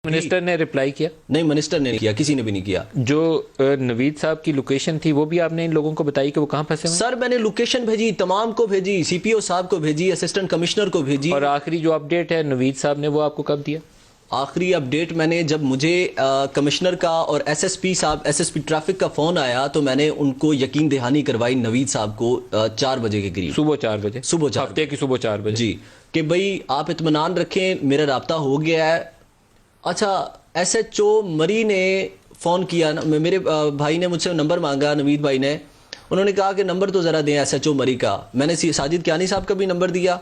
Minister ने reply किया? नहीं, मिनिस्टर ने नहीं किया, किसी ने भी नहीं किया। जो नवीद साहब की लोकेशन थी वो भी आपने इन लोगों को बताई कि वो कहाँ फंसे हुए? सर मैंने लोकेशन भेजी, तमाम को भेजी, सीपीओ साहब को भेजी, असिस्टेंट कमिश्नर को भेजी। और आखिरी जो अपडेट है नवीद साहब ने वो आपको कब दिया? आखिरी अपडेट मैंने जब मुझे कमिश्नर का और एसएसपी ट्रैफिक का फोन आया तो मैंने उनको यकीन दहानी करवाई नवीद साहब को 4 बजे के करीब, सुबह 4 बजे, हफ्ते की सुबह 4 बजे जी, कि भाई आप इत्मीनान रखें, मेरा राब्ता हो गया है। अच्छा, एसएचओ मरी ने फ़ोन किया ना, मेरे भाई ने मुझसे नंबर मांगा, नवीद भाई ने, उन्होंने कहा कि नंबर तो ज़रा दें एसएचओ मरी का। मैंने साजिद कियानी साहब का भी नंबर दिया,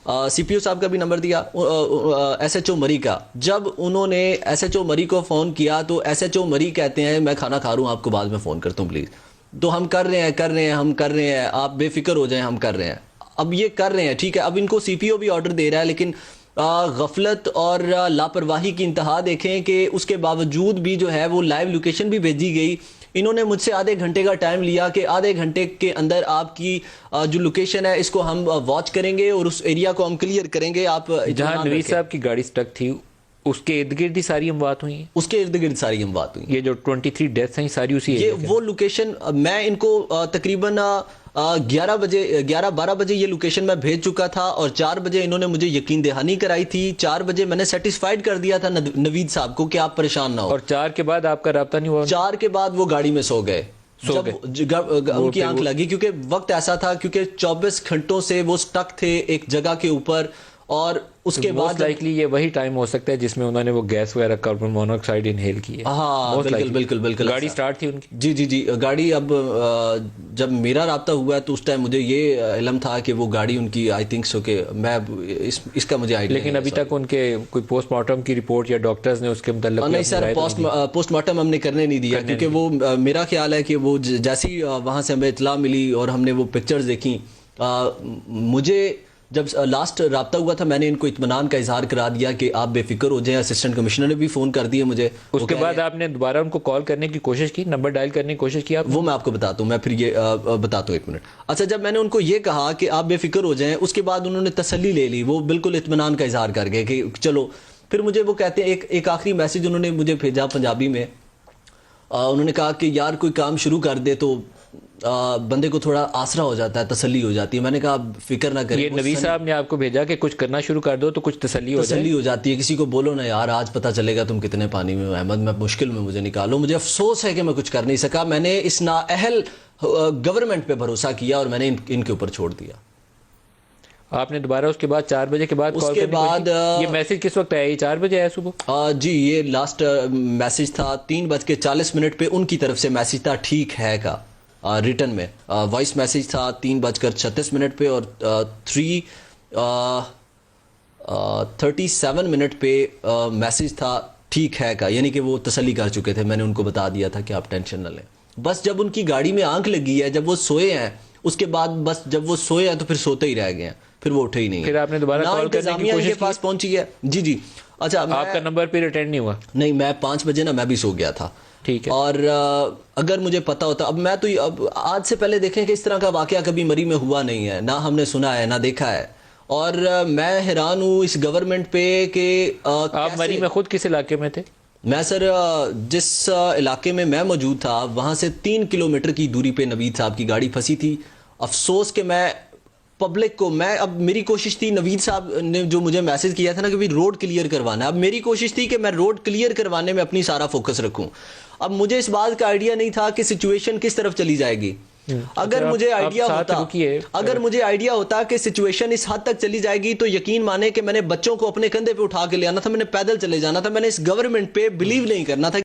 सीपीओ साहब का भी नंबर दिया, एसएचओ मरी का। जब उन्होंने एसएचओ मरी को फ़ोन किया तो एसएचओ मरी कहते हैं मैं खाना खा रहा हूँ, आपको बाद में फ़ोन करता हूँ प्लीज़। तो हम कर रहे हैं, आप बेफिक्र हो जाएं, हम कर रहे हैं। अब ये कर रहे हैं, ठीक है। अब इनको सीपीओ भी ऑर्डर दे रहा है, लेकिन गफलत और लापरवाही की इंतहा देखें कि उसके बावजूद भी जो है वो लाइव लोकेशन भी भेजी गई। इन्होंने मुझसे आधे घंटे का टाइम लिया कि आधे घंटे के अंदर आपकी जो लोकेशन है इसको हम वॉच करेंगे और उस एरिया को हम क्लियर करेंगे। आप जहां नवीद साहब की गाड़ी स्टक थी उसके इर्द गिर्द ही सारी अमवात हुई हैं? उसके इर्द गिर्द सारी अमवात हुई। ये जो 23 डेथ्स हैं सारी उसी ये वो लोकेशन, मैं इनको तकरीबन 11-12 बजे ये लोकेशन मैं भेज चुका था और 4 बजे इन्होंने मुझे यकीन दहानी कराई थी। 4 बजे मैंने सेटिस्फाइड कर दिया था नवीद साहब को कि आप परेशान ना हो। और 4 के बाद आपका राब्ता नहीं हुआ? 4 के बाद वो गाड़ी में सो गए। उनकी आंख लगी, क्योंकि वक्त ऐसा था, क्योंकि 24 घंटों से वो स्टक थे एक जगह के ऊपर। और उसके बाद लाइकली ये वही टाइम हो सकता है जिसमें उन्होंने वो गैस वगैरह कार्बन मोनोऑक्साइड इनहेल की है। हाँ, बिल्कुल। गाड़ी स्टार्ट थी उनकी? जी। गाड़ी, अब जब मेरा राब्ता हुआ तो उस टाइम मुझे ये इल्म था कि वो गाड़ी उनकी, आई थिंक सो, कि मैं इसका मुझे आइडिया। लेकिन अभी तक उनके कोई पोस्टमार्टम की रिपोर्ट या डॉक्टर्स ने उसके मुताल्लिक? नहीं सर, पोस्टमार्टम हमने करने नहीं दिया, क्योंकि वो मेरा ख्याल है कि वो जैसी वहाँ से हमें इतला मिली और हमने वो पिक्चर्स देखी, मुझे जब लास्ट राब्ता हुआ था मैंने इनको इत्मीनान का इजहार करा दिया कि आप बेफिक्र हो जाएं। असिस्टेंट कमिश्नर ने भी फ़ोन कर दिया मुझे। उसके बाद आपने दोबारा उनको कॉल करने की कोशिश की, नंबर डायल करने की कोशिश की? वो मैं आपको बताता हूँ, मैं फिर ये बताता हूँ, 1 मिनट। अच्छा, जब मैंने उनको ये कहा कि आप बेफिक्र हो जाएं, उसके बाद उन्होंने तसल्ली ले ली, वो बिल्कुल इत्मीनान का इजहार कर गए कि चलो। फिर मुझे वो कहते हैं, एक आखिरी मैसेज उन्होंने मुझे भेजा पंजाबी में। उन्होंने कहा कि यार कोई काम शुरू कर दे तो बंदे को थोड़ा आसरा हो जाता है, तसल्ली हो जाती है। मैंने कहा फिक्र ना करें। ये नवीद साहब ने आपको भेजा कि कुछ करना शुरू कर दो तो कुछ तसल्ली हो जाती है। किसी को बोलो ना यार आज पता चलेगा तुम कितने पानी में हो अहमद, मैं मुश्किल में, मुझे निकालो। मुझे अफसोस है कि मैं कुछ कर नहीं सका। मैंने इस नाअहल गवर्नमेंट पे भरोसा किया और मैंने इनके ऊपर छोड़ दिया। आपने दोबारा उसके बाद 4 बजे के बाद उसके बाद ये मैसेज किस वक्त आया? ये 4 बजे आया सुबह? जी, ये लास्ट मैसेज था 3:40 पे उनकी तरफ से मैसेज था, ठीक है का, रिटर्न में। वॉइस मैसेज था 3:36 पे और 3:37 पे मैसेज था ठीक है का, यानी कि वो तसल्ली कर चुके थे। मैंने उनको बता दिया था कि आप टेंशन न लें। बस जब उनकी गाड़ी में आंख लगी है, जब वो सोए हैं, उसके बाद बस जब वो सोए हैं तो फिर सोते ही रह गए हैं, फिर वो उठे ही नहीं। फिर आपने दोबारा कॉल करने की कोशिश की? पास पहुंची है जी। अच्छा, आपका नंबर फिर अटेंड नहीं हुआ? नहीं, मैं 5 बजे ना मैं भी सो गया था। ठीक है। और अगर मुझे पता होता, अब मैं तो अब आज से पहले देखें कि इस तरह का वाकया कभी मरी में हुआ नहीं है, ना हमने सुना है ना देखा है। और मैं हैरान हूँ इस गवर्नमेंट पे कि आप मरी में खुद किस इलाके में थे? मैं सर जिस इलाके में मैं मौजूद था वहाँ से 3 किलोमीटर की दूरी पे नवीद साहब की गाड़ी फंसी थी। अफसोस कि मैं पब्लिक को, मैं, अब मेरी कोशिश थी, नवीद साहब ने जो मुझे मैसेज किया था ना कि भाई रोड क्लियर करवाना है, अब मेरी कोशिश थी कि मैं रोड क्लियर करवाने में अपनी सारा फोकस रखूं। अब मुझे इस बात का आइडिया नहीं था कि सिचुएशन किस तरफ चली जाएगी। अगर मुझे आइडिया होता कि सिचुएशन इस हद तक चली जाएगी तो यकीन माने कि मैंने बच्चों को अपने कंधे पे उठा के ले आना था, मैंने पैदल चले जाना था, मैंने इस गवर्नमेंट पे बिलीव नहीं करना था।